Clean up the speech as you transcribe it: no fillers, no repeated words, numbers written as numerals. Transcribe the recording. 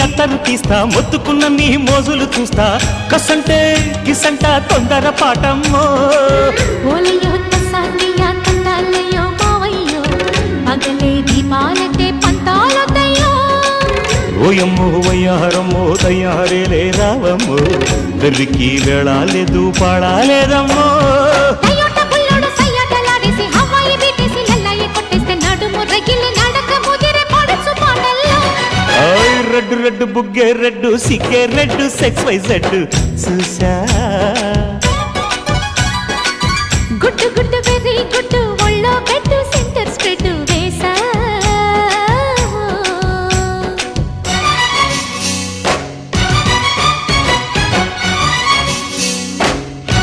అత్తరు తీస్తా మొత్తుకున్న నీ మోజులు చూస్తా కసంటే గిసంట తొందర పాటమ్మో ఓలయ్యో తసానియా తండాలయ్యో మావయ్యో పగలే దీపాలకే పంతాలొద్దయ్యో ఓయమ్మో వయ్యారమ్మో తయారేలే రావమ్మో వెర్రికి వేళాలేదు పాడాలేదమ్మో టయోటా బుల్లోడు సయ్యాటలాడేసి హవాయి బీటేసి లల్లాయి కొట్టేస్తే నడుము రగిలి నడక ముదిరే పడుచు పాటల్లో రెడ్డు రెడ్డు బుగ్గే రెడ్డు సిగ్గే రెడ్డు సెక్స్ వై జెడ్ చూసా